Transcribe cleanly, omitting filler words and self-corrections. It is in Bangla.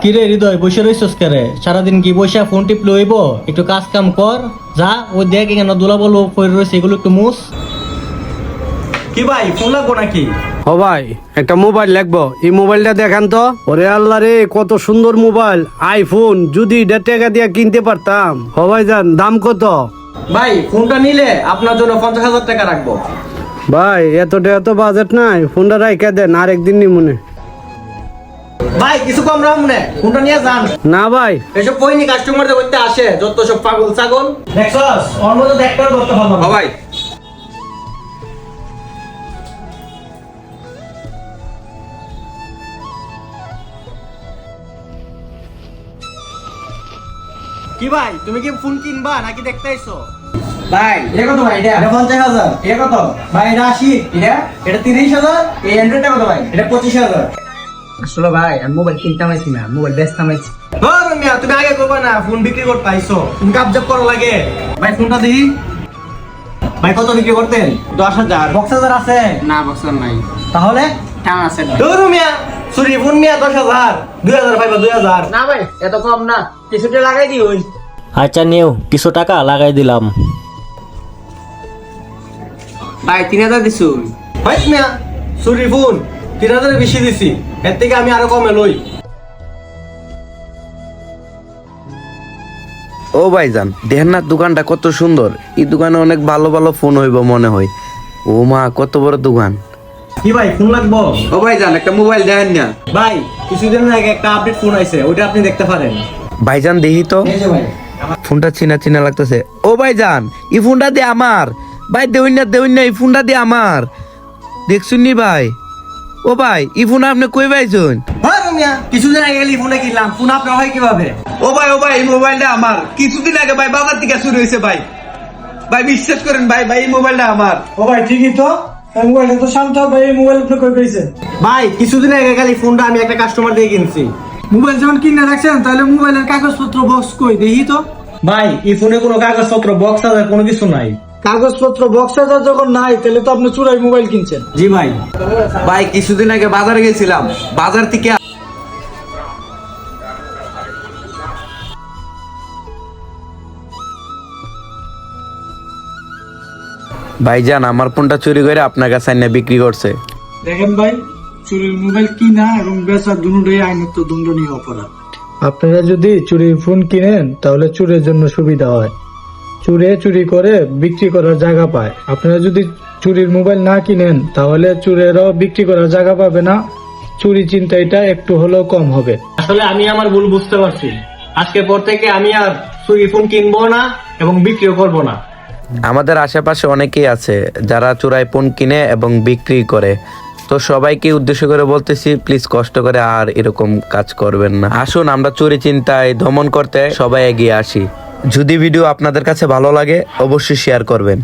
কিরে হৃদয় বসে রইছস কেরে? সারাদিন কি বসে ফোন টিপ লইব? একটু কাজ কাম কর। যা ওই দেখ এখানে দুলা বলো পড়ে রয়েছে, এগুলো একটু মুছ। কি ভাই ফোন লাগবো নাকি? ও ভাই একটা মোবাইল লাগবো, এই মোবাইলটা দেখান তো। ওরে আল্লাহ রে, কত সুন্দর মোবাইল, আইফোন। যদি 1.5 টাকা দিয়ে কিনতে পারতাম। ও ভাই জান, দাম কত? ভাই ফোনটা নিলে আপনার জন্য 50,000 টাকা রাখবো। ভাই এত টাকা তো বাজেট নাই, ফোনটা রাইখা দেন, আরেকদিন নি মনে। ভাই কিছু কম রাম নে, ফোনটা নিয়ে যান। না ভাই, এসব কইনি কাস্টমারদের করতে আসে যত সব পাগল ছাগল। দেখছস ওর মধ্যে দেখতেও ধরতে পারবো না। ভাই কি ভাই তুমি কি ফোন কিনবা নাকি দেখতে আইছো? ভাই এটা কত ভাই? এটা 50,000। এটা কত ভাই? এটা 80। এটা 30,000। এই অ্যান্ড্রয়েডটা কত ভাই? এটা 25,000। আসলে ভাই আমি মোবাইল কিনতাম আইছি না, মোবাইল বেচতাম আইছি। ধর মিয়া তুমি আগে করবা না, ফোন বিক্রি করতে আইছো, তুমি কাবজাব করা লাগে। ভাই ফোনটা দিই। ভাই কত বিক্রি করতেন? 10,000। বক্সাদার আছে না বক্সর নাই, তাহলে? টান আছে। ধর মিয়া সরি ফোন মিয়া 10,000। 2,000 পাইবা 2,000। না ভাই এত কম না, কিছুটা লাগাই দিই। ওই আচ্ছা নিও, কিছু টাকা লাগাই দিলাম। ভাই 3,000 দিছুন। ভাই মিয়া সরি ফোন 3,000 এর বেশি দিছি, এর থেকে আমি আরো কমে লই। ও ভাইজান দেখেন না দোকানটা কত সুন্দর, এই দোকানে অনেক ভালো ভালো ফোন হইব মনে হয়। ও মা কত বড় দোকান। কি ভাই ফোন লাগবো? ও ভাই জান একটা মোবাইল দেখেন না। ভাই কিছুদিন আগে একটা আপডেট ফোন আইছে, ওইটা আপনি দেখতে পারেন। ভাইজান দেখি তো, এই যে ভাই ফোনটা চিনা চিনা লাগতেছে। ও ভাইজান এই ফোনটা দিয়ে আমার, ভাই দেউন না এই ফোনটা দিয়ে আমার, দেখছুন নি ভাই? ও ভাই এই ফোন আপনি কই পাইছুন? ভাই মিয়া কিছুদিন আগে গেলি ফোনে কিনলাম, ফোন আপনার হয় কিভাবে? ও ভাই এই মোবাইলটা আমার কিছুদিন আগে ভাই বাজার থেকে চুরি হয়েছে ভাই। ভাই বিশ্বাস করেন ভাই, এই মোবাইলটা আমার। ও ভাই ঠিকই তো, মোবাইলটা তো শান্ত ভাই, এই মোবাইল আপনি কই পেয়েছেন? ভাই কিছুদিন আগে গেলি ফোনটা আমি একটা কাস্টমার দিয়ে কিনছি। মোবাইল যখন কিনে রাখছেন তাহলে মোবাইলের কাগজপত্র বক্স কই দেখি তো। ভাই এই ফোনে কোনো কাগজপত্র বক্স আছে কোনো কিছু নাই। কাগজপত্র বক্স যখন নাই তাহলে তো আপনি চুরাই মোবাইল কিনছেন। জি ভাই। ভাই কিছুদিন আগে বাজারে গেছিলাম, বাজার থেকে ভাইজান আমার ফোনটা চুরি করে আপনার কাছে এনে বিক্রি করছে। দেখেন ভাই, চুরির মোবাইল কিনা এবং বেচা দুটোই আইনত দণ্ডনীয় অপরাধ। আপনারা যদি চুরির ফোন কিনেন তাহলে চুরির জন্য সুবিধা হয়, চুরি করে বিক্রি করার জায়গা পায়। আপনারা যদি চুরির মোবাইল না কিনেন তাহলে চুরেরাও বিক্রি করার জায়গা পাবে না, চুরি চিন্তাটা একটু হলেও কম হবে। আসলে আমি আমার ভুল বুঝতে পারছি, আজকের পর থেকে আমি আর চুরি ফোন কিনবো না এবং বিক্রিও করবো না। আমাদের আশেপাশে অনেকেই আছে যারা চোরাই ফোন কিনে এবং বিক্রি করে। তো সবাইকে উদ্দেশ্য করে বলতেছি, প্লিজ কষ্ট করে আর এরকম কাজ করবেন না। আসুন আমরা চুরি চিন্তায় দমন করতে সবাই এগিয়ে আসি। যদি ভিডিও আপনাদের কাছে ভালো লাগে অবশ্যই শেয়ার করবেন।